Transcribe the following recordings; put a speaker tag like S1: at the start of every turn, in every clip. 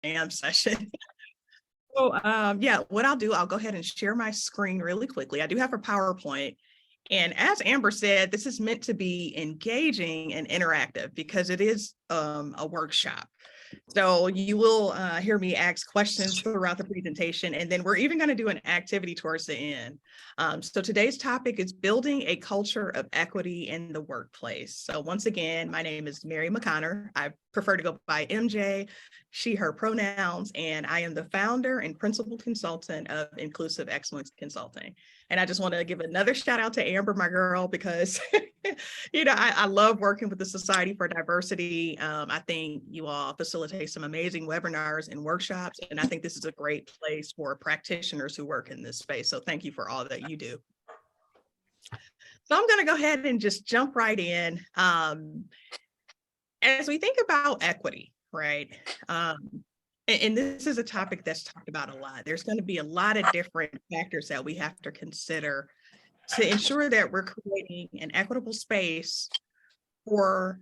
S1: jam session. So yeah, what I'll do, I'll go ahead and share my screen really quickly. I do have a PowerPoint. And as Amber said, this is meant to be engaging and interactive because it is a workshop. So you will hear me ask questions throughout the presentation, and then we're even going to do an activity towards the end. So today's topic is building a culture of equity in the workplace. So once again, my name is Mary McConnor. I prefer to go by MJ, she, her pronouns, and I am the founder and principal consultant of Inclusive Excellence Consulting. And I just want to give another shout out to Amber, my girl, because I love working with the Society for Diversity. I think you all facilitate some amazing webinars and workshops, and I think this is a great place for practitioners who work in this space. So thank you for all that you do. So I'm going to go ahead and just jump right in. As we think about equity, right? And this is a topic that's talked about a lot. There's going to be a lot of different factors that we have to consider to ensure that we're creating an equitable space for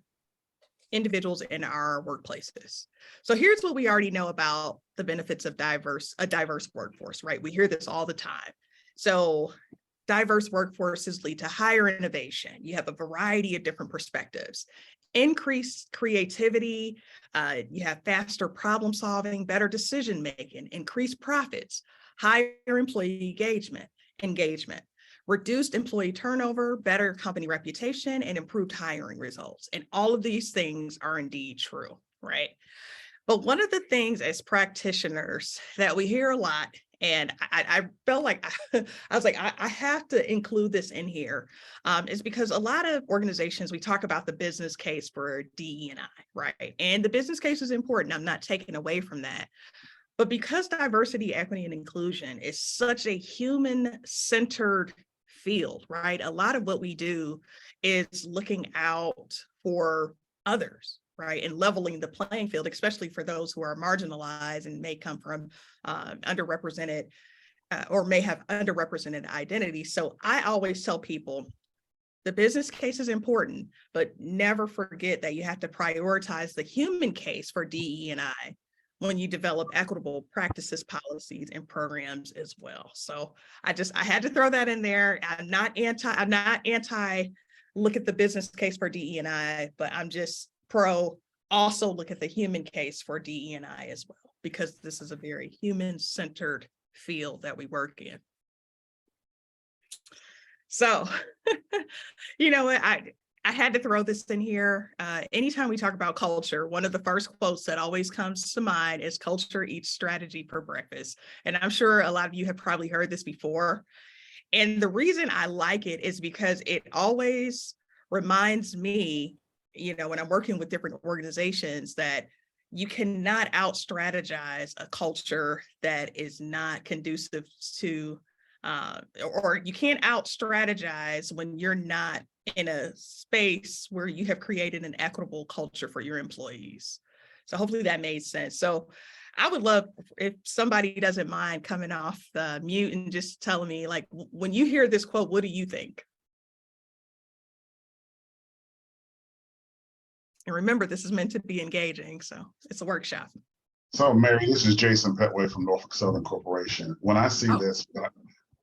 S1: individuals in our workplaces. So here's what we already know about the benefits of a diverse workforce, right? We hear this all the time. So diverse workforces lead to higher innovation. You have a variety of different perspectives, increased creativity, you have faster problem solving, better decision making, increased profits, higher employee engagement, reduced employee turnover, better company reputation, and improved hiring results. And all of these things are indeed true, right? But one of the things as practitioners that we hear a lot, and I felt like I have to include this in here, is because a lot of organizations, we talk about the business case for DE&I, right? And the business case is important. I'm not taking away from that. But because diversity, equity, and inclusion is such a human-centered field, right? A lot of what we do is looking out for others, right? And leveling the playing field, especially for those who are marginalized and may come from underrepresented or may have underrepresented identities. So I always tell people, the business case is important, but never forget that you have to prioritize the human case for DE&I when you develop equitable practices, policies, and programs as well. So I had to throw that in there. I'm not anti look at the business case for DE&I, but I'm just pro also look at the human case for DE&I as well, because this is a very human-centered field that we work in. So, I had to throw this in here. Anytime we talk about culture, one of the first quotes that always comes to mind is culture eats strategy for breakfast. And I'm sure a lot of you have probably heard this before. And the reason I like it is because it always reminds me, when I'm working with different organizations, that you cannot out-strategize a culture that is not conducive to, or you can't out-strategize when you're not in a space where you have created an equitable culture for your employees. So hopefully that made sense. So I would love if somebody doesn't mind coming off the mute and just telling me, like, when you hear this quote, what do you think? And remember, this is meant to be engaging, so it's a workshop.
S2: So Mary, this is Jason Petway from Norfolk Southern Corporation. When I see this,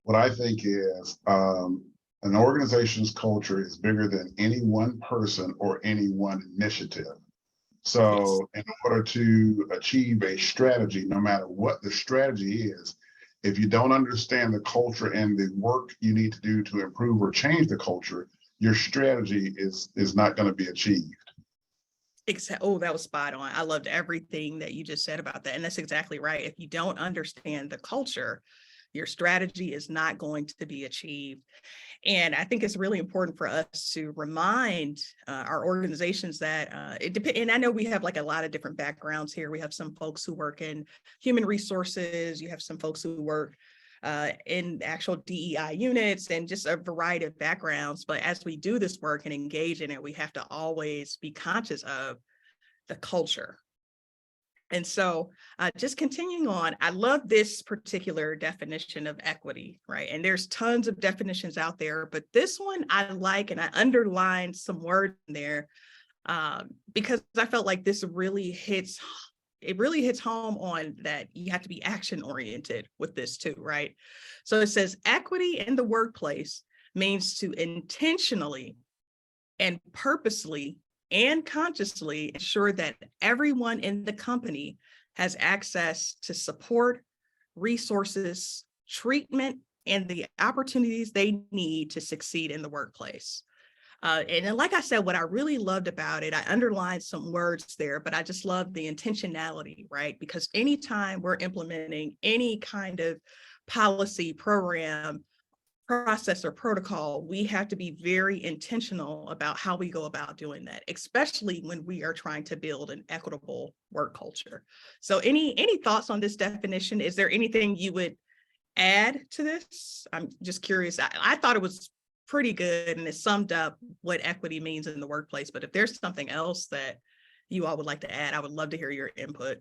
S2: what I think is an organization's culture is bigger than any one person or any one initiative. So in order to achieve a strategy, no matter what the strategy is, if you don't understand the culture and the work you need to do to improve or change the culture, your strategy is not going to be achieved.
S1: Oh, that was spot on. I loved everything that you just said about that. And that's exactly right. If you don't understand the culture, your strategy is not going to be achieved. And I think it's really important for us to remind our organizations that it depends. And I know we have like a lot of different backgrounds here. We have some folks who work in human resources. You have some folks who work in actual DEI units and just a variety of backgrounds. But as we do this work and engage in it, we have to always be conscious of the culture. And so just continuing on, I love this particular definition of equity, right? And there's tons of definitions out there, but this one I like, and I underlined some words in there because I felt like this really hits it really hits home on that you have to be action oriented with this too, right? So it says equity in the workplace means to intentionally and purposely and consciously ensure that everyone in the company has access to support, resources, treatment, and the opportunities they need to succeed in the workplace. And then, like I said, what I really loved about it, I underlined some words there, but I just love the intentionality, right? Because anytime we're implementing any kind of policy, program, process, or protocol, we have to be very intentional about how we go about doing that, especially when we are trying to build an equitable work culture. So any thoughts on this definition? Is there anything you would add to this? I'm just curious. I thought it was pretty good and it summed up what equity means in the workplace. But if there's something else that you all would like to add, I would love to hear your input.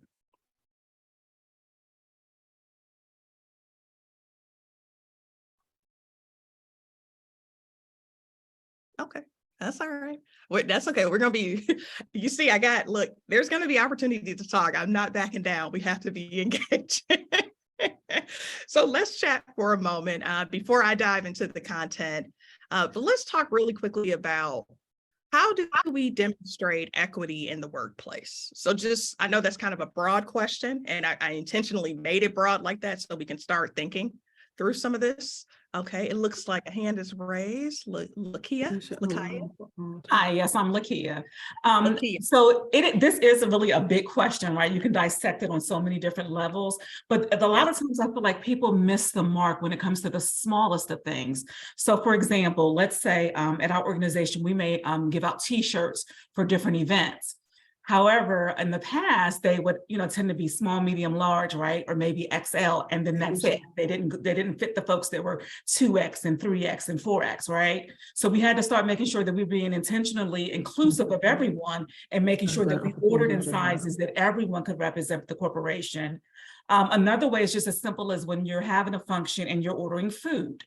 S1: Okay, that's all right. Wait, that's okay. We're gonna be, you see, look, there's gonna be opportunity to talk. I'm not backing down. We have to be engaged. So let's chat for a moment before I dive into the content. But let's talk really quickly about how do we demonstrate equity in the workplace? So just, I know that's kind of a broad question, and I intentionally made it broad like that so we can start thinking through some of this. Okay, it looks like a hand is raised. Lakia?
S3: Hi, yes, I'm Lakia.
S1: Lakia.
S3: So this is really a big question, right? You can dissect it on so many different levels, but a lot of times I feel like people miss the mark when it comes to the smallest of things. So for example, let's say at our organization, we may give out t-shirts for different events. However, in the past, they would, tend to be small, medium, large, right? Or maybe XL, and then that's it. They didn't fit the folks that were 2X and 3X and 4X, right? So we had to start making sure that we were being intentionally inclusive of everyone and making sure that we ordered in sizes that everyone could represent the corporation. Another way is just as simple as when you're having a function and you're ordering food.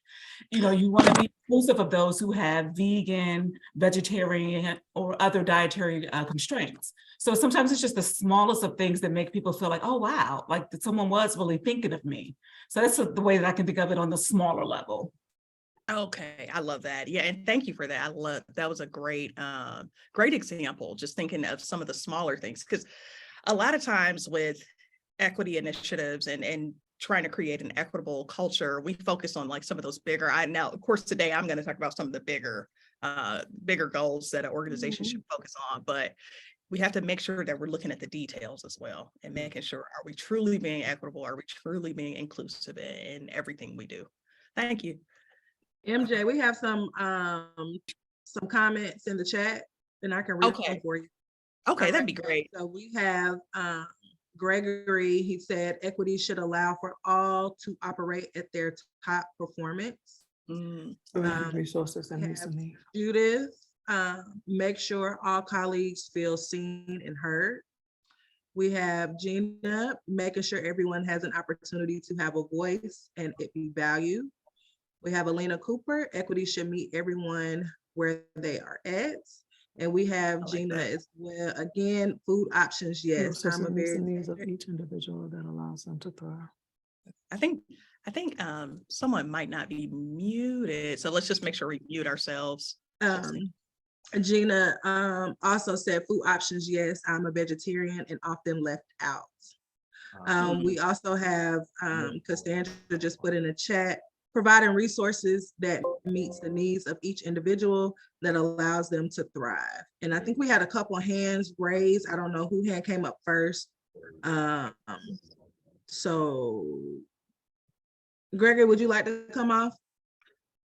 S3: You want to be inclusive of those who have vegan, vegetarian, or other dietary constraints. So sometimes it's just the smallest of things that make people feel like, oh, wow, like that someone was really thinking of me. So that's the way that I can think of it on the smaller level.
S1: Okay, I love that. Yeah, and thank you for that. That was a great example, just thinking of some of the smaller things, because a lot of times with equity initiatives and trying to create an equitable culture, we focus on like some of those bigger. Now, of course, today I'm going to talk about some of the bigger goals that an organization should focus on, but we have to make sure that we're looking at the details as well and making sure, are we truly being equitable? Are we truly being inclusive in everything we do? Thank you.
S4: MJ, we have some comments in the chat, and I can read them for you.
S1: Okay, that'd be great.
S4: So we have Gregory. He said equity should allow for all to operate at their top performance.
S5: Resources and needs.
S4: Judith, make sure all colleagues feel seen and heard. We have Gina, making sure everyone has an opportunity to have a voice and it be valued. We have Alina Cooper, equity should meet everyone where they are at. And we have Gina as well. Again, food options, yes.
S5: I'm a very needs of each individual that allows them to thrive.
S1: I think someone might not be muted, so let's just make sure we mute ourselves.
S4: Gina also said food options, yes. I'm a vegetarian and often left out. We also have Cassandra just put in a chat, providing resources that meets the needs of each individual that allows them to thrive. And I think we had a couple of hands raised. I don't know who hand came up first. So Gregory, would you like to come off?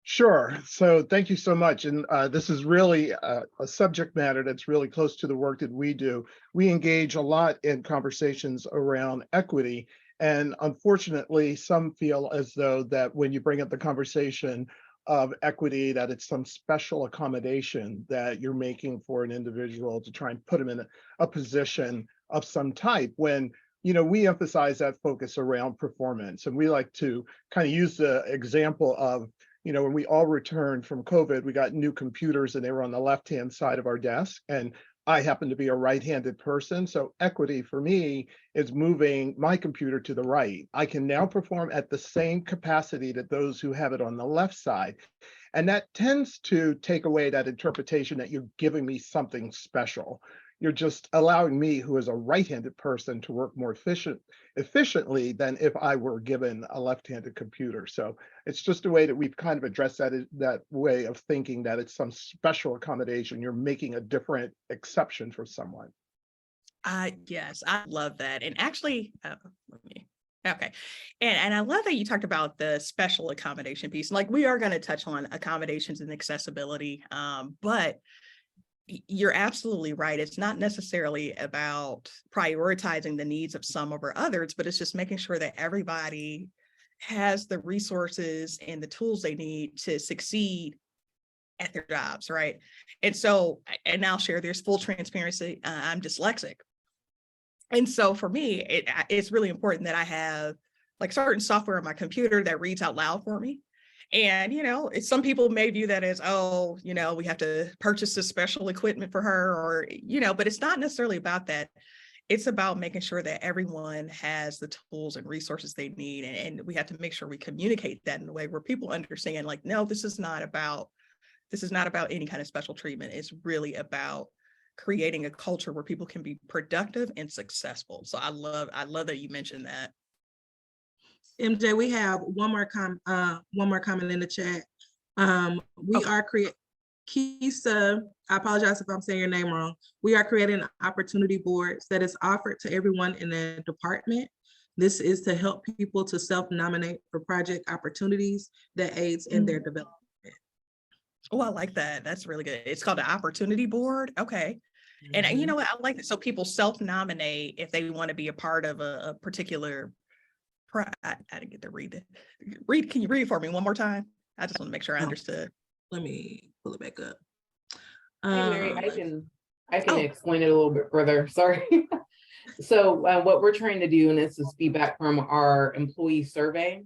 S6: Sure. So thank you so much. And this is really a subject matter that's really close to the work that we do. We engage a lot in conversations around equity. And unfortunately, some feel as though that when you bring up the conversation of equity, that it's some special accommodation that you're making for an individual to try and put them in a position of some type, when we emphasize that focus around performance. And we like to kind of use the example of, when we all returned from COVID, we got new computers and they were on the left-hand side of our desk. And I happen to be a right-handed person, so equity for me is moving my computer to the right. I can now perform at the same capacity that those who have it on the left side. And that tends to take away that interpretation that you're giving me something special. You're just allowing me, who is a right-handed person, to work more efficiently than if I were given a left-handed computer. So it's just a way that we've kind of addressed that way of thinking that it's some special accommodation. You're making a different exception for someone.
S1: Yes, I love that. And actually, let me, okay. And I love that you talked about the special accommodation piece. Like we are going to touch on accommodations and accessibility, but you're absolutely right. It's not necessarily about prioritizing the needs of some over others, but it's just making sure that everybody has the resources and the tools they need to succeed at their jobs, right? And so, and I'll share, there's full transparency. I'm dyslexic. And so for me, it's really important that I have like certain software on my computer that reads out loud for me. And, some people may view that as, oh, we have to purchase this special equipment for her or, but it's not necessarily about that. It's about making sure that everyone has the tools and resources they need. And we have to make sure we communicate that in a way where people understand, like, no, this is not about any kind of special treatment. It's really about creating a culture where people can be productive and successful. So I love that you mentioned that.
S4: MJ, we have one more comment in the chat. We are creating, Kisa, I apologize if I'm saying your name wrong. We are creating opportunity boards that is offered to everyone in the department. This is to help people to self-nominate for project opportunities that aids in their development.
S1: Oh, I like that. That's really good. It's called the opportunity board. Okay. And you know what? I like it. So people self-nominate if they want to be a part of a particular I didn't get to read it. Can you read it for me one more time? I just want to make sure I understood.
S4: Let me pull it back up.
S7: Hey, Mary, I can explain it a little bit further. Sorry. So what we're trying to do, and this is feedback from our employee survey,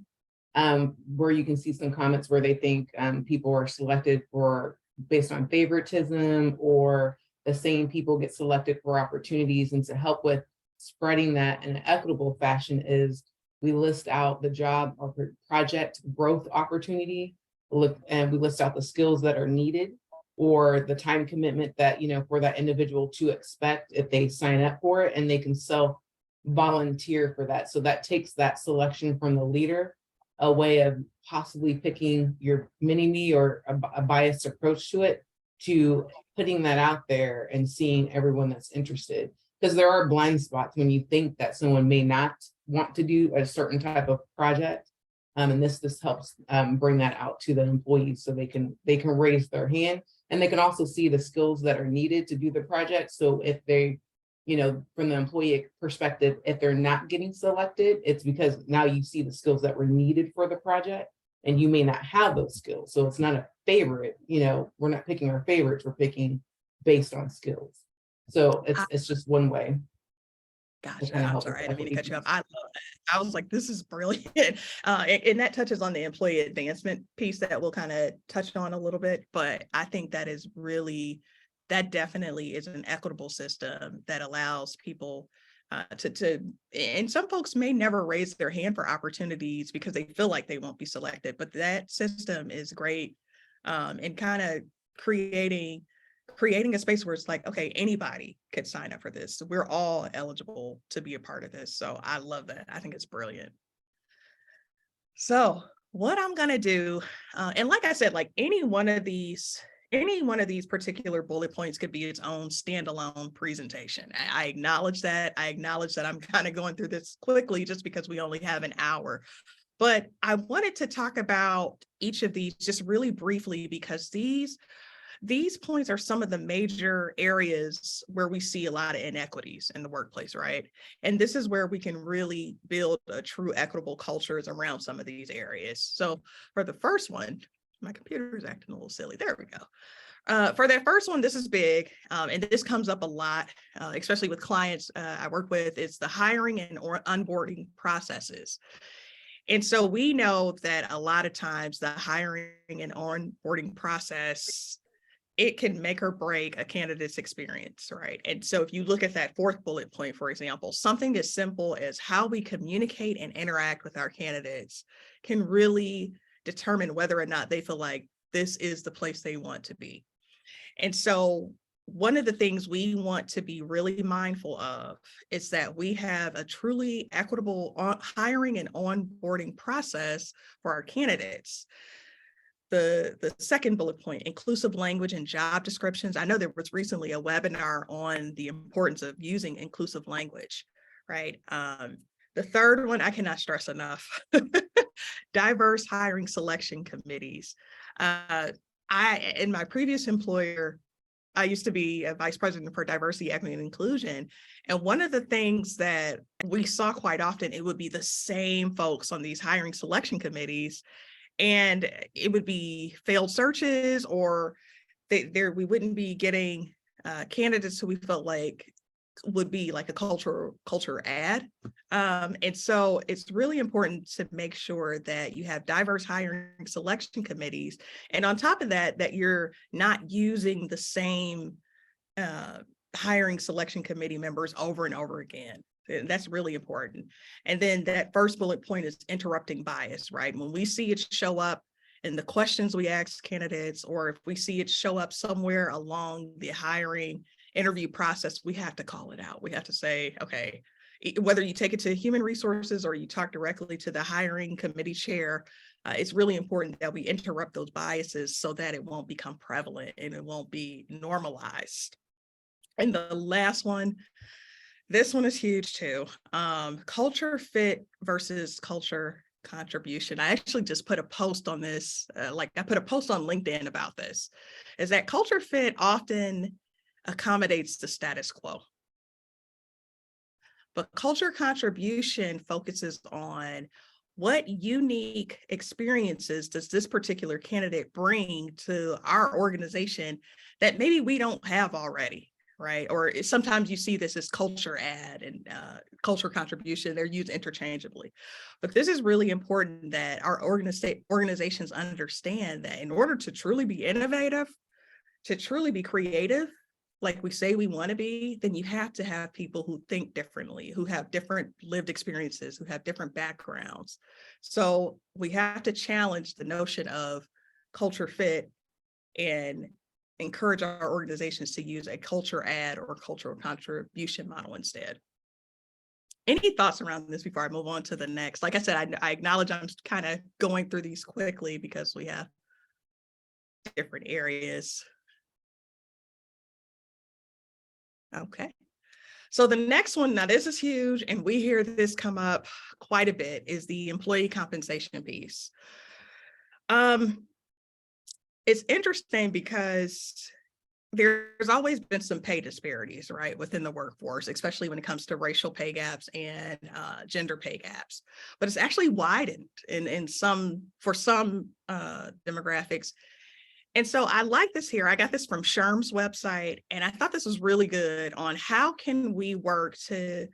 S7: where you can see some comments where they think people are selected based on favoritism, or the same people get selected for opportunities. And to help with spreading that in an equitable fashion is we list out the job or project growth opportunity, and we list out the skills that are needed or the time commitment that, for that individual to expect if they sign up for it, and they can self-volunteer for that. So that takes that selection from the leader, a way of possibly picking your mini-me or a biased approach to it, to putting that out there and seeing everyone that's interested. Because there are blind spots when you think that someone may not want to do a certain type of project. And this helps bring that out to the employees so they can raise their hand, and they can also see the skills that are needed to do the project. So if they, from the employee perspective, if they're not getting selected, it's because now you see the skills that were needed for the project, and you may not have those skills. So it's not a favorite, we're not picking our favorites, we're picking based on skills. So it's just one way.
S1: Gotcha. I'm sorry, I didn't mean to cut you off. I love that. I was like, this is brilliant. And that touches on the employee advancement piece that we'll kind of touch on a little bit, but I think that definitely is an equitable system that allows people and some folks may never raise their hand for opportunities because they feel like they won't be selected, but that system is great in kind of creating a space where it's like, okay, anybody could sign up for this. So we're all eligible to be a part of this. So I love that. I think it's brilliant. So what I'm going to do, and like I said, like any one of these particular bullet points could be its own standalone presentation. I acknowledge that. I'm kind of going through this quickly just because we only have an hour. But I wanted to talk about each of these just really briefly because these points are some of the major areas where we see a lot of inequities in the workplace, right? And this is where we can really build a true equitable cultures around some of these areas. So for the first one, my computer is acting a little silly. There we go. For that first one, this is big, and this comes up a lot, especially with clients I work with. It's the hiring and onboarding processes. And so we know that a lot of times the hiring and onboarding process it can make or break a candidate's experience, right? And so if you look at that fourth bullet point, for example, something as simple as how we communicate and interact with our candidates can really determine whether or not they feel like this is the place they want to be. And so one of the things we want to be really mindful of is that we have a truly equitable hiring and onboarding process for our candidates. The second bullet point, inclusive language and job descriptions. I know there was recently a webinar on the importance of using inclusive language, right? The third one, I cannot stress enough, diverse hiring selection committees. In my previous employer, I used to be a vice president for diversity, equity, and inclusion. And one of the things that we saw quite often, it would be the same folks on these hiring selection committees. And it would be failed searches, or we wouldn't be getting candidates who we felt like would be like a culture ad. And so it's really important to make sure that you have diverse hiring selection committees. And on top of that, that you're not using the same hiring selection committee members over and over again. That's really important. And then that first bullet point is interrupting bias, right? When we see it show up in the questions we ask candidates, or if we see it show up somewhere along the hiring interview process, we have to call it out. We have to say, okay, whether you take it to human resources or you talk directly to the hiring committee chair, it's really important that we interrupt those biases so that it won't become prevalent and it won't be normalized. And the last one, this one is huge too. Culture fit versus culture contribution. I actually just put a post on this, I put a post on LinkedIn about this, is that culture fit often accommodates the status quo. But culture contribution focuses on what unique experiences does this particular candidate bring to our organization that maybe we don't have already. Right? Or sometimes you see this as culture ad and culture contribution, they're used interchangeably. But this is really important that our organizations understand that in order to truly be innovative, to truly be creative, like we say we want to be, then you have to have people who think differently, who have different lived experiences, who have different backgrounds. So we have to challenge the notion of culture fit and encourage our organizations to use a culture ad or cultural contribution model instead. Any thoughts around this before I move on to the next? Like I said, I acknowledge I'm kind of going through these quickly because we have different areas. Okay. So the next one, now this is huge, and we hear this come up quite a bit, is the employee compensation piece. It's interesting because there's always been some pay disparities, right, within the workforce, especially when it comes to racial pay gaps and gender pay gaps. But it's actually widened for some demographics. And so I like this here. I got this from SHRM's website, and I thought this was really good on how can we work to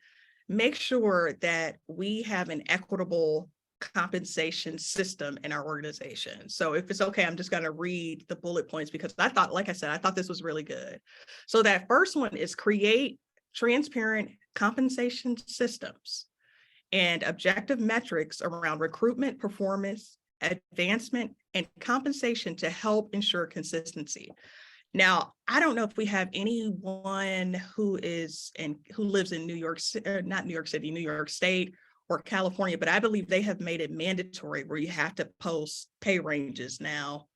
S1: make sure that we have an equitable compensation system in our organization. So if it's okay, I'm just going to read the bullet points because I thought, like I said, I thought this was really good. So that first one is create transparent compensation systems and objective metrics around recruitment, performance, advancement, and compensation to help ensure consistency. Now, I don't know if we have anyone who lives in New York, not New York City, New York State, or California, but I believe they have made it mandatory where you have to post pay ranges now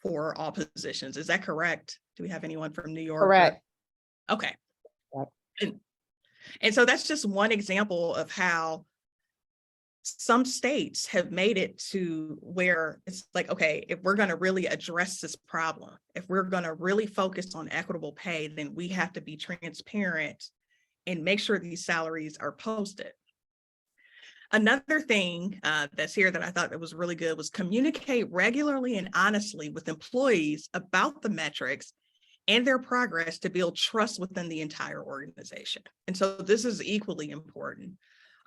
S1: for all positions. Is that correct? Do we have anyone from New York?
S8: Correct.
S1: Okay. And so that's just one example of how some states have made it to where it's like, okay, if we're going to really address this problem, if we're going to really focus on equitable pay, then we have to be transparent and make sure these salaries are posted. Another thing that's here that I thought that was really good was communicate regularly and honestly with employees about the metrics and their progress to build trust within the entire organization. And so this is equally important.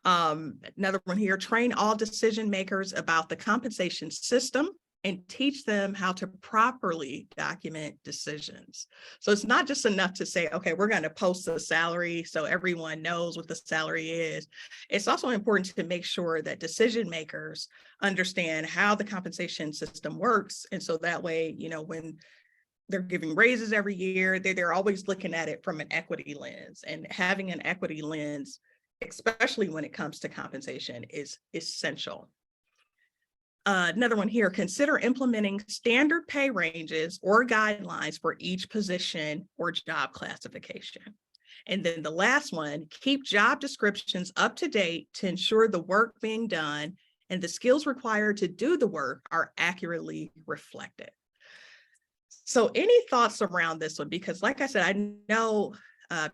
S1: Another one here, train all decision makers about the compensation system and teach them how to properly document decisions. So it's not just enough to say, okay, we're going to post the salary so everyone knows what the salary is. It's also important to make sure that decision makers understand how the compensation system works. And so that way, you know, when they're giving raises every year, they're always looking at it from an equity lens, and having an equity lens, especially when it comes to compensation, is essential. Another one here, consider implementing standard pay ranges or guidelines for each position or job classification. And then the last one, keep job descriptions up to date to ensure the work being done and the skills required to do the work are accurately reflected. So any thoughts around this one? Because like I said, I know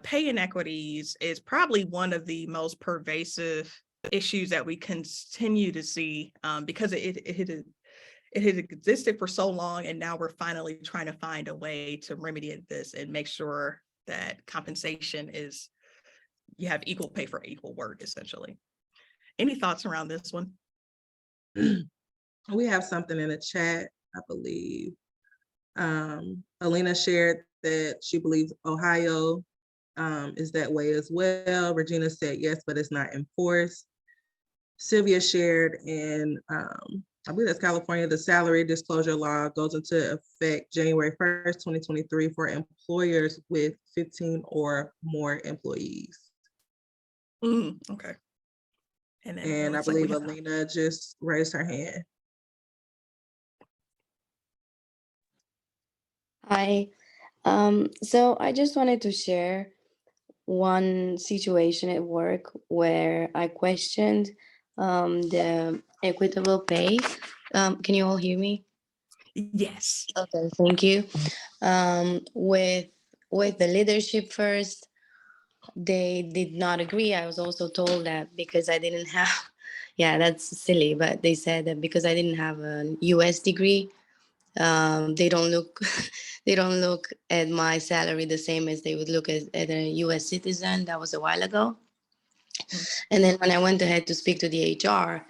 S1: pay inequities is probably one of the most pervasive issues that we continue to see because it had existed for so long, and now we're finally trying to find a way to remedy this and make sure that compensation is, you have equal pay for equal work, essentially. Any thoughts around this one?
S4: We have something in the chat, I believe. Alina shared that she believes Ohio is that way as well. Regina said yes, but it's not enforced. Sylvia shared, and I believe that's California, the salary disclosure law goes into effect January 1st, 2023 for employers with 15 or more employees.
S1: Okay.
S4: And I believe Alina just raised her hand.
S8: Hi. So I just wanted to share one situation at work where I questioned the equitable pay. Can you all hear me?
S1: Yes.
S8: Okay, thank you. With the leadership first, they did not agree. I was also told that because I didn't have, yeah, that's silly, but they said that because I didn't have a US degree, they don't look they don't look at my salary the same as they would look at a US citizen. That was a while ago. And then when I went ahead to speak to the HR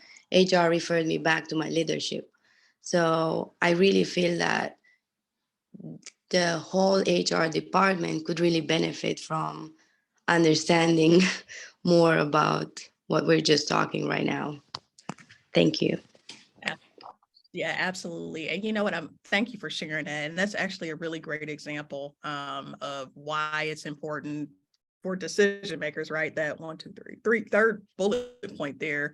S8: referred me back to my leadership. So I really feel that the whole HR department could really benefit from understanding more about what we're just talking right now. Thank you.
S1: Yeah, absolutely. And you know what? Thank you for sharing that. And that's actually a really great example of why it's important for decision makers, right? That third bullet point there.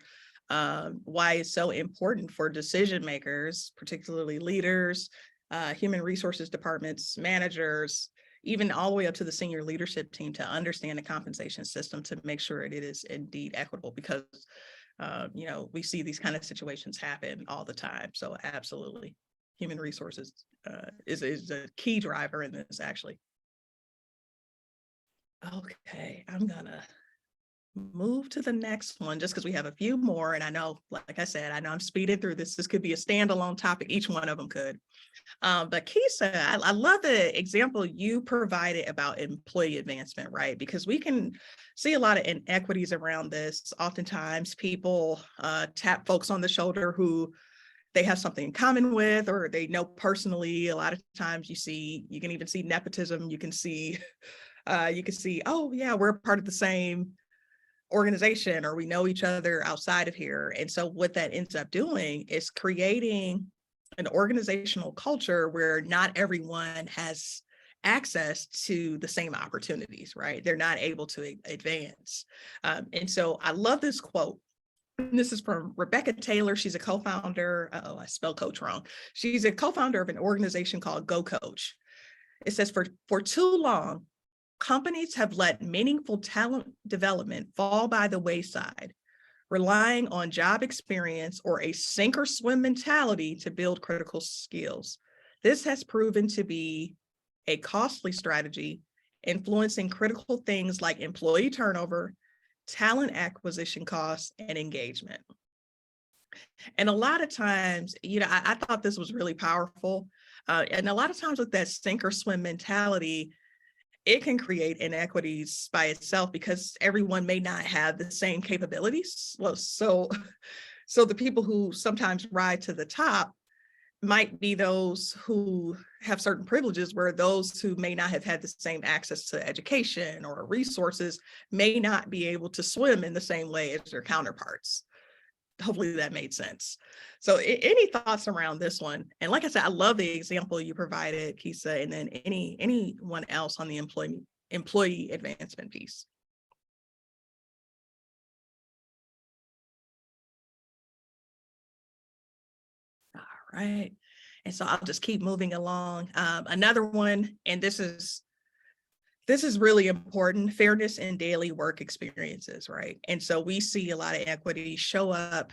S1: Why it's so important for decision makers, particularly leaders, human resources departments, managers, even all the way up to the senior leadership team, to understand the compensation system to make sure it is indeed equitable, because you know, we see these kind of situations happen all the time. So absolutely, human resources is a key driver in this, actually. Okay, I'm gonna move to the next one just because we have a few more. And I know, like I said, I know I'm speeding through this. This could be a standalone topic. Each one of them could. But Kisa, I love the example you provided about employee advancement, right? Because we can see a lot of inequities around this. Oftentimes people tap folks on the shoulder who they have something in common with, or they know personally. A lot of times you can even see nepotism. You can see, oh yeah, we're part of the same organization, or we know each other outside of here. And so what that ends up doing is creating an organizational culture where not everyone has access to the same opportunities, right? They're not able to advance. And so I love this quote. This is from Rebecca Taylor. She's a co-founder. I spelled coach wrong. She's a co-founder of an organization called Go Coach. It says, for too long, companies have let meaningful talent development fall by the wayside, relying on job experience or a sink or swim mentality to build critical skills. This has proven to be a costly strategy, influencing critical things like employee turnover, talent acquisition costs, and engagement. And a lot of times, you know, I thought this was really powerful. And a lot of times with that sink or swim mentality, it can create inequities by itself because everyone may not have the same capabilities. Well, so the people who sometimes ride to the top, might be those who have certain privileges, where those who may not have had the same access to education or resources may not be able to swim in the same way as their counterparts. Hopefully that made sense. So any thoughts around this one? And like I said, I love the example you provided, Kisa, and then anyone else on the employee advancement piece. All right. And so I'll just keep moving along. Another one, and this is really important: fairness in daily work experiences, right? And so we see a lot of equity show up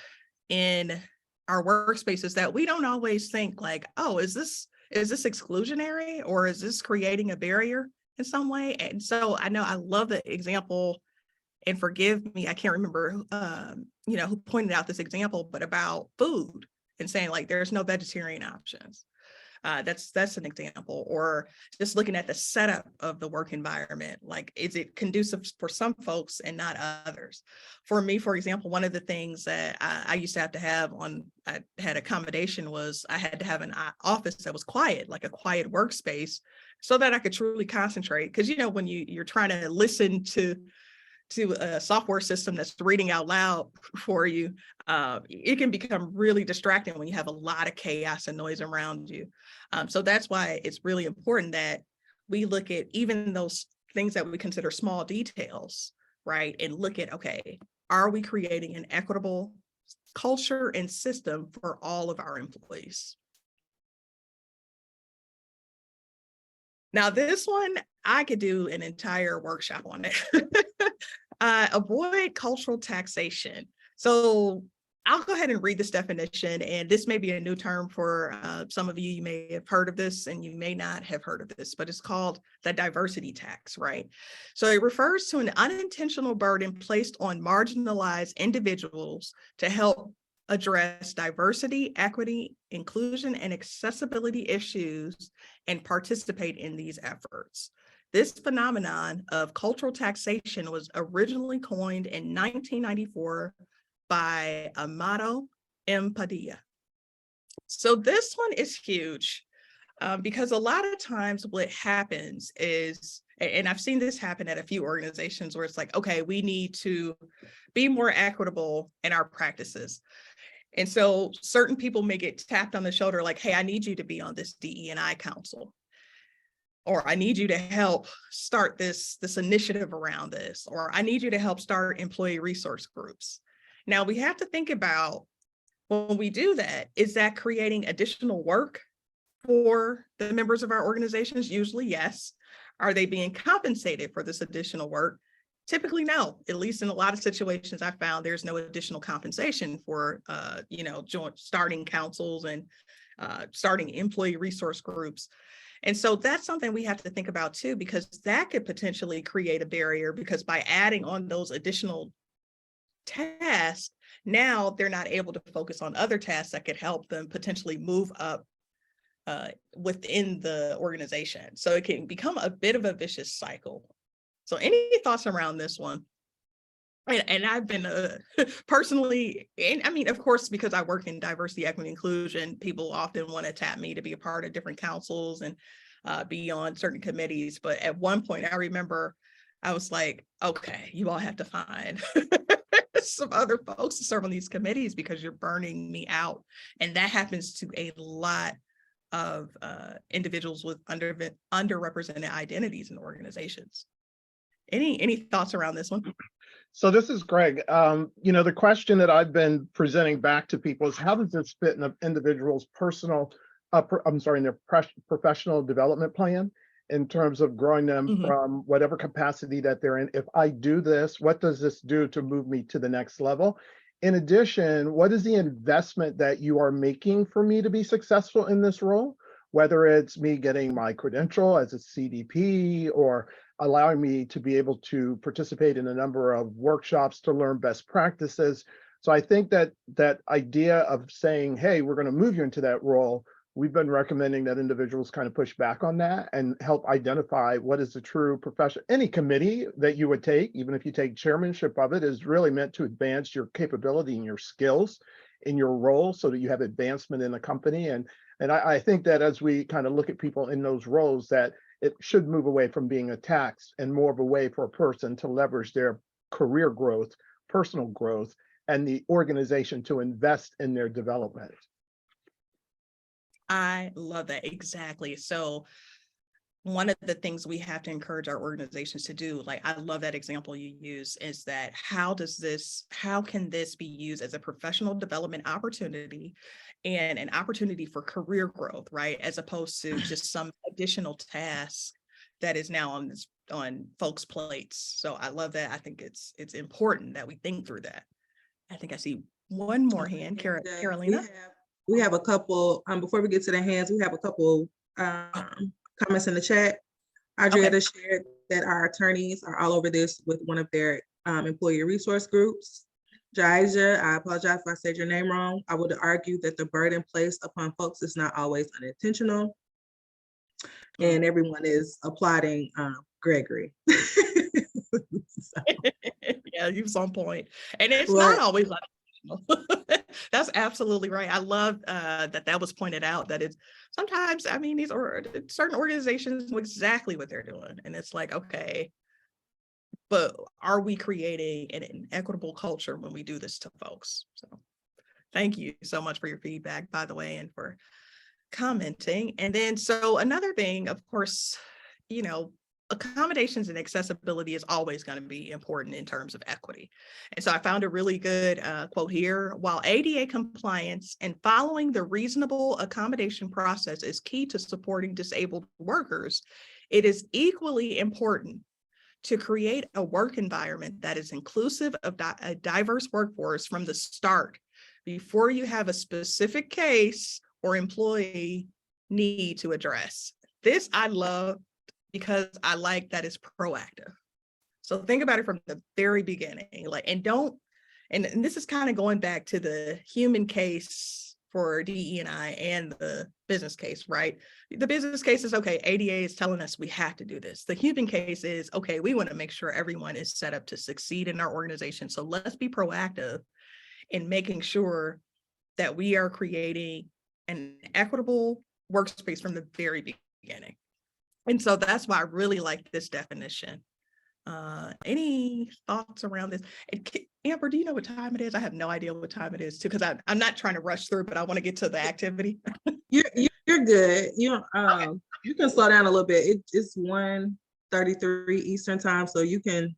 S1: in our workspaces that we don't always think like, oh, is this exclusionary, or is this creating a barrier in some way? And so I know I love the example, and forgive me, I can't remember who pointed out this example, but about food and saying like there's no vegetarian options. That's an example. Or just looking at the setup of the work environment, like, is it conducive for some folks and not others? For me, for example, one of the things that I used to have I had accommodation was I had to have an office that was quiet, like a quiet workspace, so that I could truly concentrate. Because when you're trying to listen to a software system that's reading out loud for you, it can become really distracting when you have a lot of chaos and noise around you. So that's why it's really important that we look at even those things that we consider small details, right? And look at, okay, are we creating an equitable culture and system for all of our employees? Now, this one, I could do an entire workshop on it. Avoid cultural taxation. So I'll go ahead and read this definition, and this may be a new term for some of you. You may have heard of this and you may not have heard of this, but it's called the diversity tax, right? So it refers to an unintentional burden placed on marginalized individuals to help address diversity, equity, inclusion, and accessibility issues and participate in these efforts. This phenomenon of cultural taxation was originally coined in 1994 by Amado M. Padilla. So this one is huge because a lot of times what happens is, and I've seen this happen at a few organizations where it's like, okay, we need to be more equitable in our practices. And so certain people may get tapped on the shoulder like, hey, I need you to be on this DE&I council, or I need you to help start this initiative around this, or I need you to help start employee resource groups. Now we have to think about, when we do that, is that creating additional work for the members of our organizations? Usually, yes. Are they being compensated for this additional work? Typically, no. At least in a lot of situations I found there's no additional compensation for, starting councils and starting employee resource groups. And so that's something we have to think about too, because that could potentially create a barrier, because by adding on those additional tasks, now they're not able to focus on other tasks that could help them potentially move up within the organization. So it can become a bit of a vicious cycle. So any thoughts around this one? And I've been personally, and I mean, of course, because I work in diversity, equity, inclusion, people often want to tap me to be a part of different councils and be on certain committees. But at one point, I remember I was like, okay, you all have to find some other folks to serve on these committees because you're burning me out. And that happens to a lot of individuals with underrepresented identities in organizations. Any thoughts around this one?
S6: So this is Greg. The question that I've been presenting back to people is, how does this fit in an individual's their professional development plan in terms of growing them from whatever capacity that they're in? If I do this, what does this do to move me to the next level? In addition, what is the investment that you are making for me to be successful in this role? Whether it's me getting my credential as a CDP or allowing me to be able to participate in a number of workshops to learn best practices. So I think that idea of saying, hey, we're going to move you into that role, we've been recommending that individuals kind of push back on that and help identify what is the true profession. Any committee that you would take, even if you take chairmanship of it, is really meant to advance your capability and your skills. in your role so that you have advancement in the company. And I think that as we kind of look at people in those roles, that it should move away from being a tax and more of a way for a person to leverage their career growth, personal growth, and the organization to invest in their development.
S1: I love that. Exactly. So one of the things we have to encourage our organizations to do, like I love that example you use, is that how can this be used as a professional development opportunity and an opportunity for career growth, right? As opposed to just some additional task that is now on folks' plates. So I love that. I think it's important that we think through that. I think I see one more hand, Carolina.
S4: We have a couple, before we get to the hands, we have a couple comments in the chat. Adrietta shared that our attorneys are all over this with one of their employee resource groups. Jaija, I apologize if I said your name wrong. I would argue that the burden placed upon folks is not always unintentional. And everyone is applauding Gregory.
S1: Yeah, he was on point. And it's not always that's absolutely right. I love that was pointed out, that it's sometimes, I mean, certain organizations know exactly what they're doing. And it's like, okay, but are we creating an equitable culture when we do this to folks? So thank you so much for your feedback, by the way, and for commenting. And then, so another thing, of course, accommodations and accessibility is always going to be important in terms of equity. And so I found a really good quote here. While ADA compliance and following the reasonable accommodation process is key to supporting disabled workers, it is equally important to create a work environment that is inclusive of a diverse workforce from the start, before you have a specific case or employee need to address. This I love, because I like that it's proactive. So think about it from the very beginning, and this is kind of going back to the human case for DE&I and the business case, right? The business case is, okay, ADA is telling us we have to do this. The human case is, okay, we want to make sure everyone is set up to succeed in our organization. So let's be proactive in making sure that we are creating an equitable workspace from the very beginning. And so that's why I really like this definition. Any thoughts around this? And Amber, do you know what time it is? I have no idea what time it is too, because I'm not trying to rush through, but I want to get to the activity.
S4: You're good. You can slow down a little bit. It's 1:33 Eastern time, so you can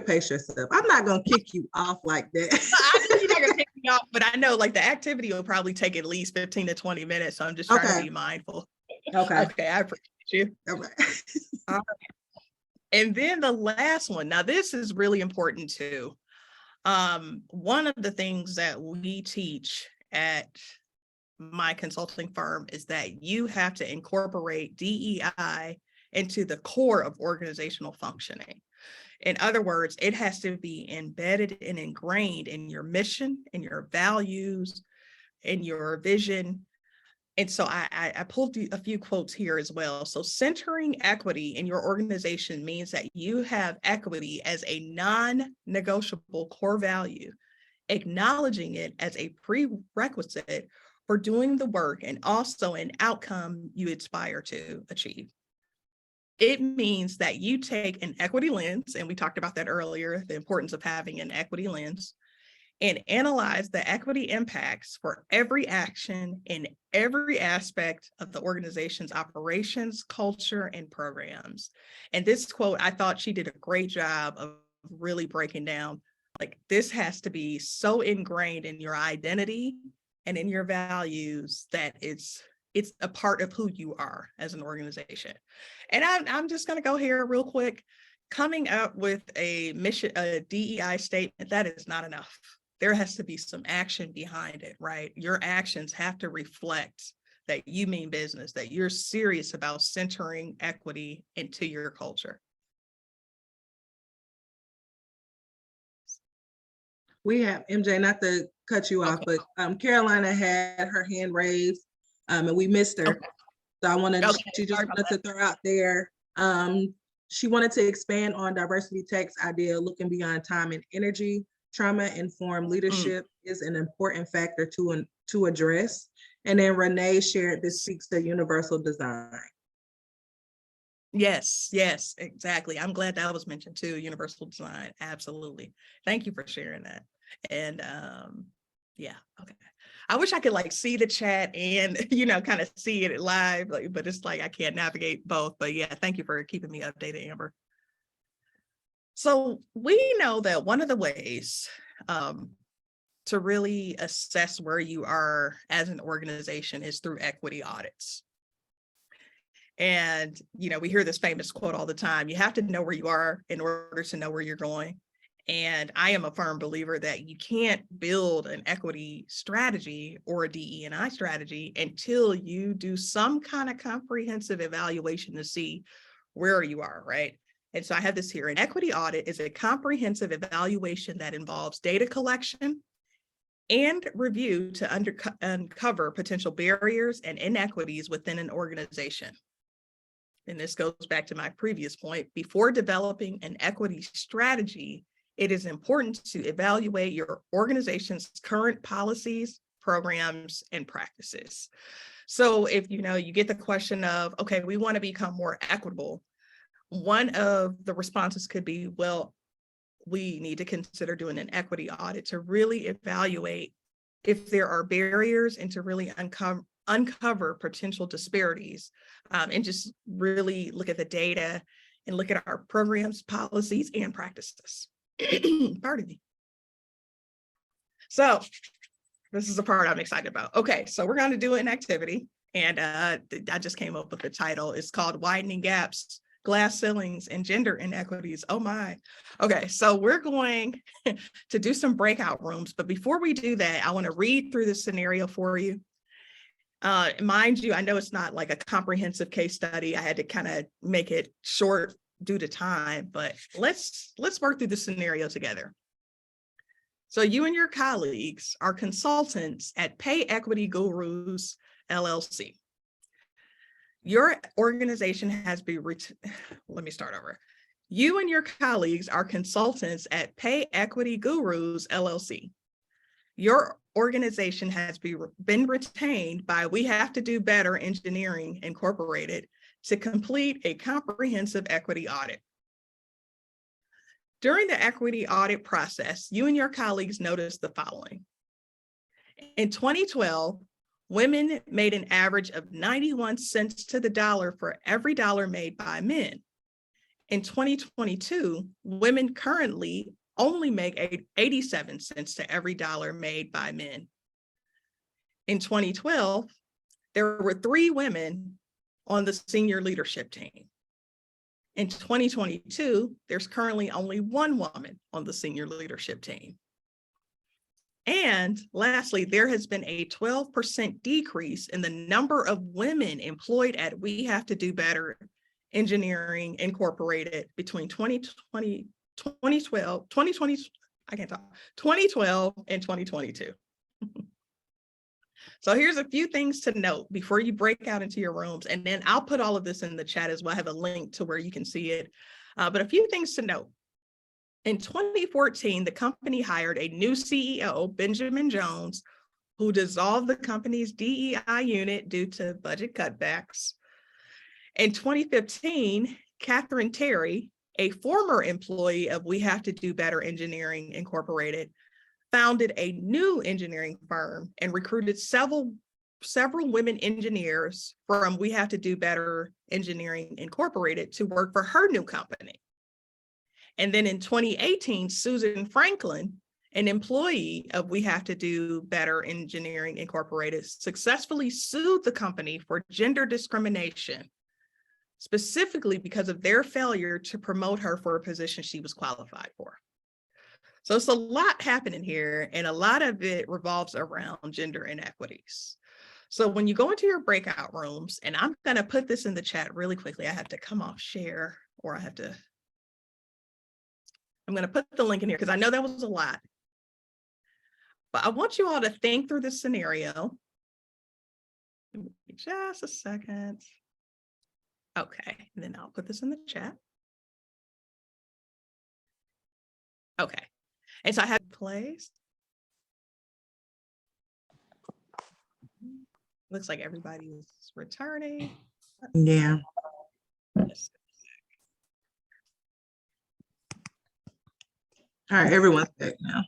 S4: pace yourself. I'm not gonna kick you off like that.
S1: I know you're not gonna kick me off, but I know the activity will probably take at least 15 to 20 minutes. So I'm just trying to be mindful. Okay, I appreciate you.
S4: Okay.
S1: All right. And then the last one. Now, this is really important too. One of the things that we teach at my consulting firm is that you have to incorporate DEI into the core of organizational functioning. In other words, it has to be embedded and ingrained in your mission, in your values, in your vision. And so I pulled a few quotes here as well. So centering equity in your organization means that you have equity as a non-negotiable core value, acknowledging it as a prerequisite for doing the work and also an outcome you aspire to achieve. It means that you take an equity lens, and we talked about that earlier, the importance of having an equity lens, and analyze the equity impacts for every action in every aspect of the organization's operations, culture, and programs. And this quote, I thought she did a great job of really breaking down, this has to be so ingrained in your identity and in your values that it's a part of who you are as an organization. And I'm just going to go here real quick. Coming up with a mission, a DEI statement, that is not enough. There has to be some action behind it, right? Your actions have to reflect that you mean business, that you're serious about centering equity into your culture.
S4: We have, MJ, not to cut you off, but Carolina had her hand raised and we missed her. So I wanted, she just wanted to throw out there. She wanted to expand on diversity tech's idea, looking beyond time and energy, trauma-informed leadership is an important factor to address. And then Renee shared this speaks to universal design.
S1: Yes, yes, exactly. I'm glad that was mentioned too, universal design. Absolutely. Thank you for sharing that. And yeah, okay. I wish I could like see the chat and kind of see it live, but it's like I can't navigate both. But yeah, thank you for keeping me updated, Amber. So we know that one of the ways to really assess where you are as an organization is through equity audits. And, we hear this famous quote all the time, you have to know where you are in order to know where you're going. And I am a firm believer that you can't build an equity strategy or a DE&I strategy until you do some kind of comprehensive evaluation to see where you are, right? And so I have this here. An equity audit is a comprehensive evaluation that involves data collection and review to uncover potential barriers and inequities within an organization. And this goes back to my previous point. Before developing an equity strategy, it is important to evaluate your organization's current policies, programs, and practices. So if you get the question of, okay, we want to become more equitable, one of the responses could be, well, we need to consider doing an equity audit to really evaluate if there are barriers and to really uncover potential disparities, and just really look at the data and look at our programs, policies, and practices. Pardon me. So this is the part I'm excited about. Okay, so we're going to do an activity, and I just came up with the title. It's called Widening Gaps, Glass Ceilings, and Gender Inequities. Oh my. Okay, so we're going to do some breakout rooms, but before we do that, I want to read through the scenario for you. Mind you, I know it's not like a comprehensive case study. I had to kind of make it short due to time, but let's work through the scenario together. So you and your colleagues are consultants at Pay Equity Gurus, LLC. Your organization has been, let me start over. You and your colleagues are consultants at Pay Equity Gurus, LLC. Your organization has been retained by We Have to Do Better Engineering Incorporated to complete a comprehensive equity audit. During the equity audit process, you and your colleagues noticed the following. In 2012, women made an average of 91 cents to the dollar for every dollar made by men. In 2022, women currently only make 87 cents to every dollar made by men. In 2012, there were 3 women on the senior leadership team. In 2022, there's currently only 1 woman on the senior leadership team. And lastly, there has been a 12% decrease in the number of women employed at We Have to Do Better Engineering Incorporated between 2012 and 2022. So here's a few things to note before you break out into your rooms, and then I'll put all of this in the chat as well. I have a link to where you can see it, but a few things to note. In 2014, the company hired a new CEO, Benjamin Jones, who dissolved the company's DEI unit due to budget cutbacks. In 2015, Catherine Terry, a former employee of We Have to Do Better Engineering Incorporated, founded a new engineering firm and recruited several women engineers from We Have to Do Better Engineering Incorporated to work for her new company. And then in 2018, Susan Franklin, an employee of We Have to Do Better Engineering Incorporated, successfully sued the company for gender discrimination, specifically because of their failure to promote her for a position she was qualified for. So it's a lot happening here, and a lot of it revolves around gender inequities. So when you go into your breakout rooms, and I'm going to put this in the chat really quickly, I have to come off share, or I'm going to put the link in here because I know that was a lot. But I want you all to think through this scenario. Just a second. Okay, and then I'll put this in the chat. Okay, and so I have place. Looks like everybody is returning.
S4: Yeah.
S1: Yes.
S4: All right, everyone's back now.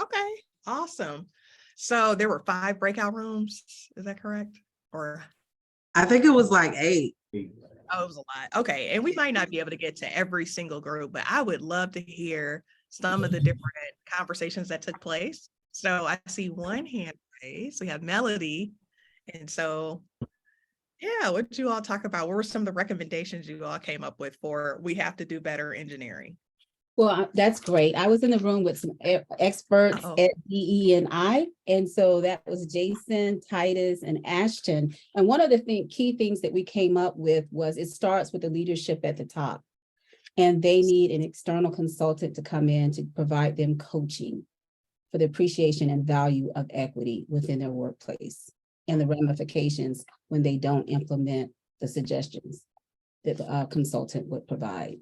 S1: Okay, awesome. So there were 5 breakout rooms, is that correct? Or,
S4: I think it was like 8.
S1: oh, it was a lot. Okay, and we might not be able to get to every single group, but I would love to hear some of the different conversations that took place. So I see one hand raised. We have Melody. And so, yeah, what did you all talk about? What were some of the recommendations you all came up with for we have to do better engineering?
S9: Well, that's great. I was in the room with some experts
S1: Uh-oh.
S9: at DE&I, and so that was Jason, Titus, and Ashton. And one of the key things that we came up with was it starts with the leadership at the top, and they need an external consultant to come in to provide them coaching for the appreciation and value of equity within their workplace and the ramifications when they don't implement the suggestions that the consultant would provide.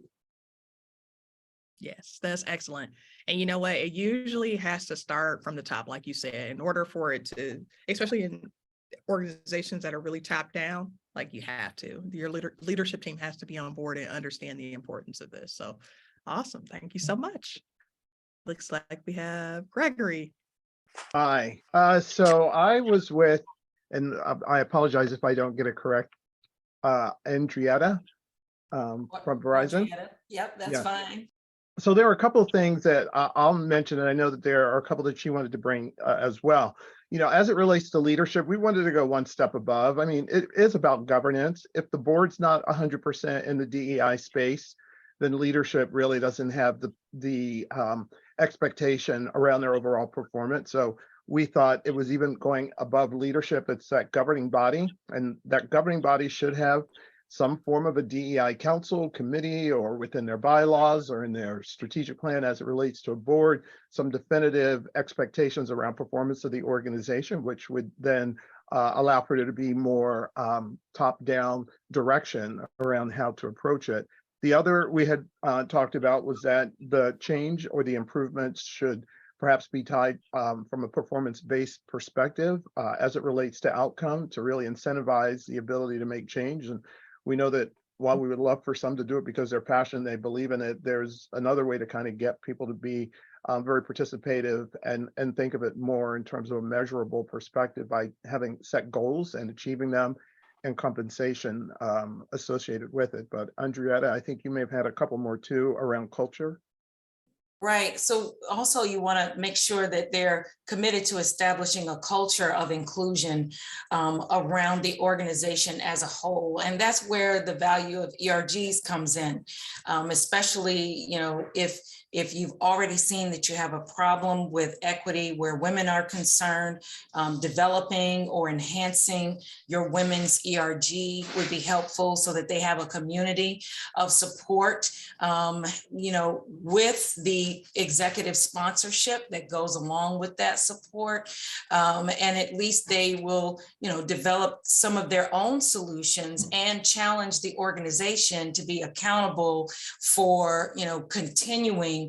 S1: Yes, that's excellent. And you know what? It usually has to start from the top, like you said, in order for it to, especially in organizations that are really top down, like you have to, your leadership team has to be on board and understand the importance of this. So awesome. Thank you so much. Looks like we have Gregory.
S6: Hi. So I was with, and I apologize if I don't get it correct, Andrietta from Verizon.
S5: Yep, that's
S6: Yeah.
S5: fine.
S6: So there are a couple of things that I'll mention, and I know that there are a couple that she wanted to bring as well. You know, as it relates to leadership, we wanted to go one step above. I mean, it is about governance. If the board's not 100% in the DEI space, then leadership really doesn't have the expectation around their overall performance. So we thought it was even going above leadership. It's that governing body, and that governing body should have some form of a DEI council, committee, or within their bylaws or in their strategic plan as it relates to a board, some definitive expectations around performance of the organization, which would then allow for there to be more top-down direction around how to approach it. The other we had talked about was that the change or the improvements should perhaps be tied from a performance-based perspective as it relates to outcome to really incentivize the ability to make change. And we know that while we would love for some to do it because they're passionate, they believe in it, there's another way to kind of get people to be very participative and think of it more in terms of a measurable perspective by having set goals and achieving them and compensation associated with it. But Andrietta, I think you may have had a couple more too around culture.
S5: Right. So also you want to make sure that they're committed to establishing a culture of inclusion around the organization as a whole. And that's where the value of ERGs comes in, especially, you know, if you've already seen that you have a problem with equity where women are concerned, developing or enhancing your women's ERG would be helpful so that they have a community of support, you know, with the executive sponsorship that goes along with that support. And at least they will, you know, develop some of their own solutions and challenge the organization to be accountable for, you know, continuing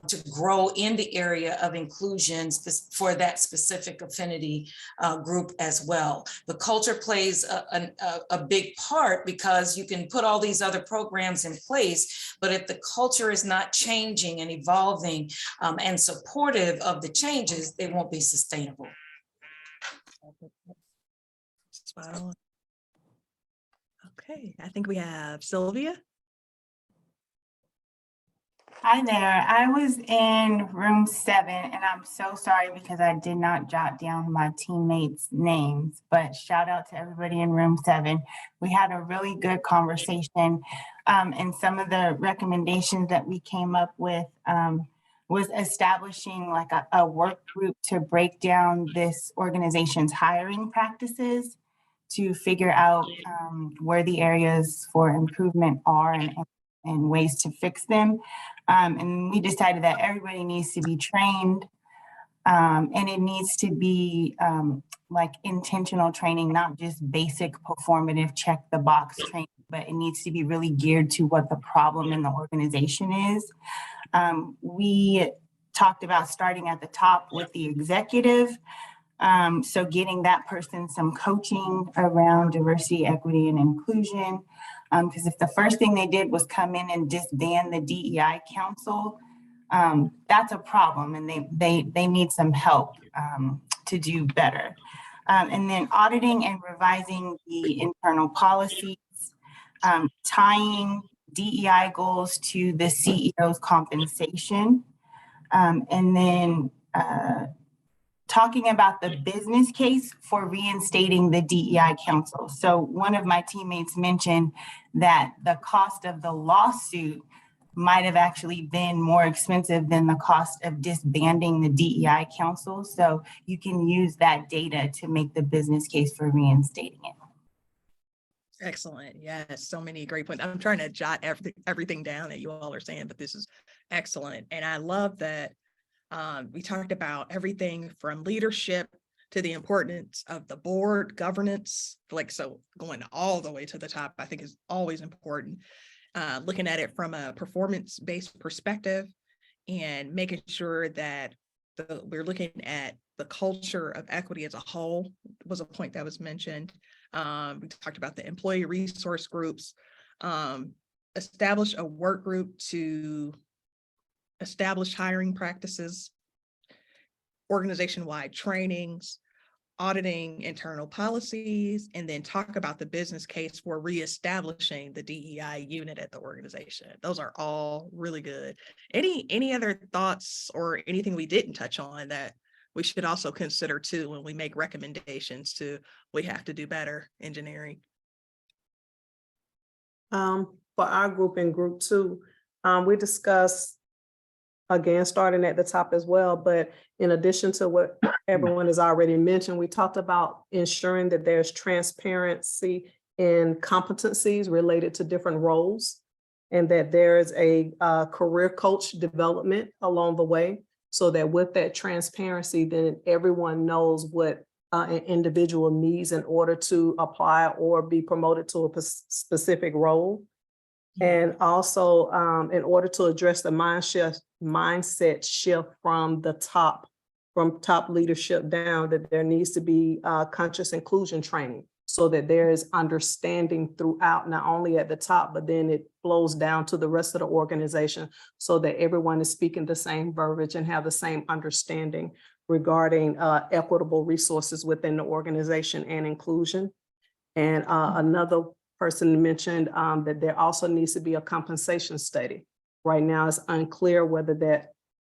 S5: to grow in the area of inclusion for that specific affinity group as well. The culture plays a big part because you can put all these other programs in place, but if the culture is not changing and evolving and supportive of the changes, they won't be sustainable.
S1: Spot on. Okay, I think we have Sylvia.
S10: Hi there. I was in room 7 and I'm so sorry because I did not jot down my teammates' names, but shout out to everybody in room 7. We had a really good conversation and some of the recommendations that we came up with was establishing like a work group to break down this organization's hiring practices to figure out where the areas for improvement are and ways to fix them. And we decided that everybody needs to be trained and it needs to be like intentional training, not just basic performative check the box training, but it needs to be really geared to what the problem in the organization is. We talked about starting at the top with the executive So getting that person some coaching around diversity, equity, and inclusion. Because if the first thing they did was come in and disband the DEI council, that's a problem, and they need some help to do better. And then auditing and revising the internal policies, tying DEI goals to the CEO's compensation, and then talking about the business case for reinstating the DEI council. So one of my teammates mentioned that the cost of the lawsuit might have actually been more expensive than the cost of disbanding the DEI council. So you can use that data to make the business case for reinstating it.
S1: Excellent. Yes, so many great points. I'm trying to jot everything down that you all are saying, but this is excellent. And I love that we talked about everything from leadership to the importance of the board governance, like, so going all the way to the top, I think is always important. Looking at it from a performance-based perspective and making sure that we're looking at the culture of equity as a whole was a point that was mentioned. We talked about the employee resource groups, establish a work group to establish hiring practices, organization-wide trainings, auditing internal policies, and then talk about the business case for reestablishing the DEI unit at the organization. Those are all really good. Any other thoughts or anything we didn't touch on that we should also consider too when we make recommendations to we have to do better engineering?
S11: For our group in group 2, we discussed, again, starting at the top as well, but in addition to what everyone has already mentioned, we talked about ensuring that there's transparency in competencies related to different roles, and that there's a career coach development along the way, so that with that transparency, then everyone knows what an individual needs in order to apply or be promoted to a specific role. And also, in order to address the mindset shift from top leadership down, that there needs to be conscious inclusion training, so that there is understanding throughout, not only at the top, but then it flows down to the rest of the organization, so that everyone is speaking the same verbiage and have the same understanding regarding equitable resources within the organization and inclusion. And another person mentioned that there also needs to be a compensation study. Right now, it's unclear whether that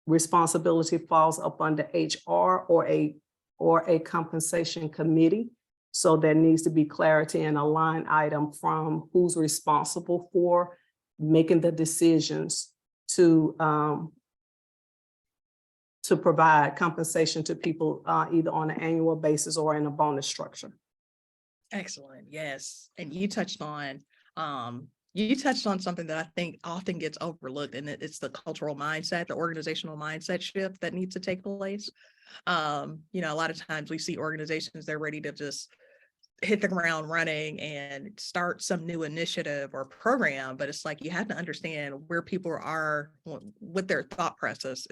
S11: responsibility falls up under HR or a compensation committee. So there needs to be clarity and a line item from who's responsible for making the decisions to provide compensation to people either on an annual basis or in a bonus structure.
S1: Excellent. Yes. And you touched on something that I think often gets overlooked, and it's the cultural mindset, the organizational mindset shift that needs to take place. A lot of times we see organizations, they're ready to just hit the ground running and start some new initiative or program, but it's like you have to understand where people are, what their thought process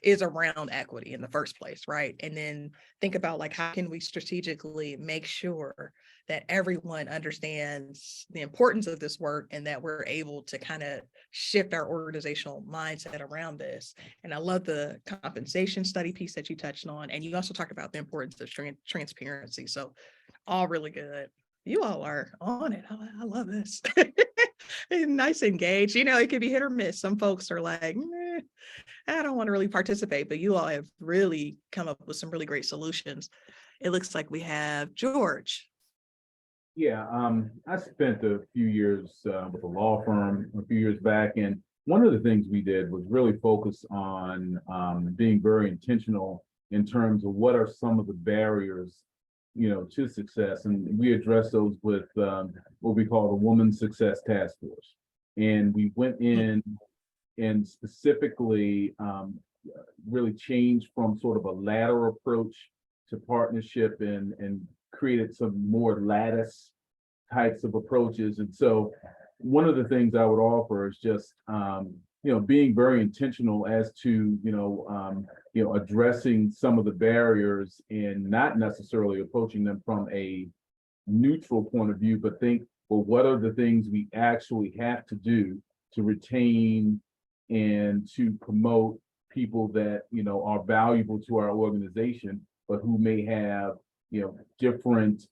S1: is around equity in the first place, right? And then think about, like, how can we strategically make sure that everyone understands the importance of this work and that we're able to kind of shift our organizational mindset around this. And I love the compensation study piece that you touched on, and you also talked about the importance of transparency. So all really good. You all are on it. I love this. Nice engaged. It could be hit or miss. Some folks are like, I don't want to really participate, but you all have really come up with some really great solutions. It looks like we have George.
S12: Yeah, I spent a few years with a law firm a few years back, and one of the things we did was really focus on being very intentional in terms of what are some of the barriers to success. And we addressed those with what we call the Woman Success Task Force. And we went in and specifically really changed from sort of a ladder approach to partnership and created some more lattice types of approaches. And so one of the things I would offer is just being very intentional as to, addressing some of the barriers and not necessarily approaching them from a neutral point of view, but think, well, what are the things we actually have to do to retain and to promote people that, are valuable to our organization, but who may have, different,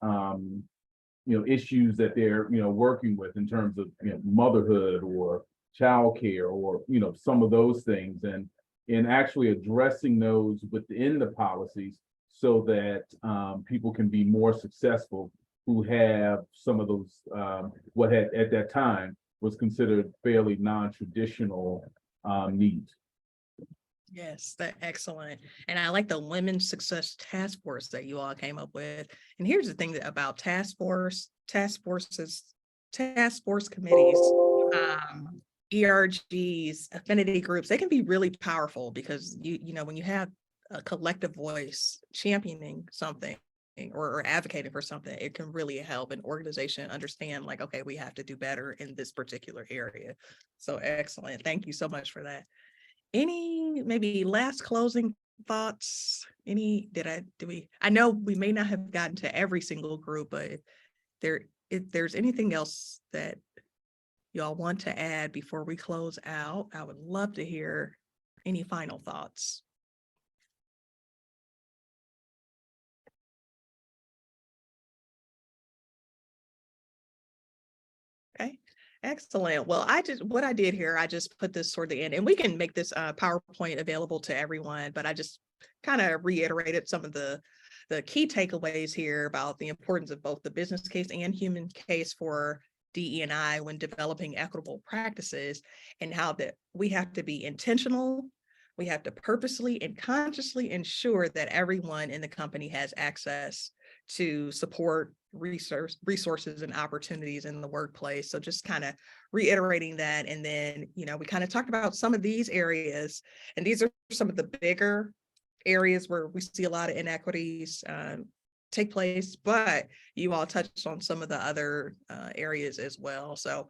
S12: issues that they're, working with in terms of, motherhood or childcare or, some of those things, and actually addressing those within the policies so that people can be more successful who have some of those, what had at that time was considered fairly non-traditional needs.
S1: Yes, that's excellent. And I like the Women's Success Task Force that you all came up with. And here's the thing about task forces, task force committees, ERGs, affinity groups, they can be really powerful because when you have a collective voice championing something or advocating for something, it can really help an organization understand like, okay, we have to do better in this particular area. So excellent. Thank you so much for that. Any maybe last closing thoughts? I know we may not have gotten to every single group, but if there's anything else that y'all want to add before we close out, I would love to hear any final thoughts. Okay, excellent. Well, what I did here, I just put this toward the end, and we can make this PowerPoint available to everyone, but I just kind of reiterated some of the key takeaways here about the importance of both the business case and human case for DE&I when developing equitable practices, and how that we have to be intentional. We have to purposely and consciously ensure that everyone in the company has access to support, resources and opportunities in the workplace. So just kind of reiterating that. And then, we kind of talked about some of these areas, and these are some of the bigger areas where we see a lot of inequities take place, but you all touched on some of the other areas as well. So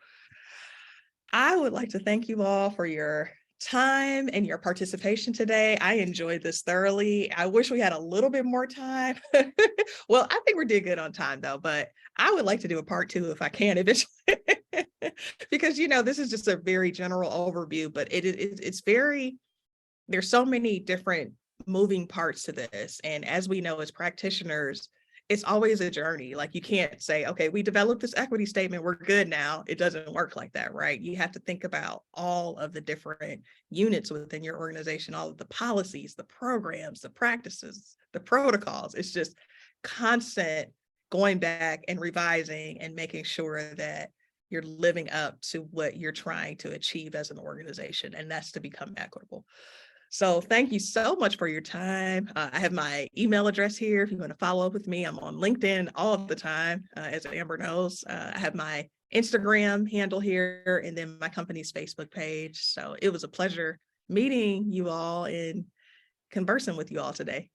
S1: I would like to thank you all for your time and your participation today. I enjoyed this thoroughly. I wish we had a little bit more time. Well, I think we did good on time though, but I would like to do a part 2 if I can eventually. Because, this is just a very general overview, but there's so many different moving parts to this. And as we know, as practitioners, it's always a journey. Like you can't say, okay, we developed this equity statement, we're good now. It doesn't work like that, right? You have to think about all of the different units within your organization, all of the policies, the programs, the practices, the protocols. It's just constant going back and revising and making sure that you're living up to what you're trying to achieve as an organization, and that's to become equitable. So thank you so much for your time. I have my email address here if you want to follow up with me. I'm on LinkedIn all of the time, as Amber knows. I have my Instagram handle here and then my company's Facebook page. So it was a pleasure meeting you all and conversing with you all today.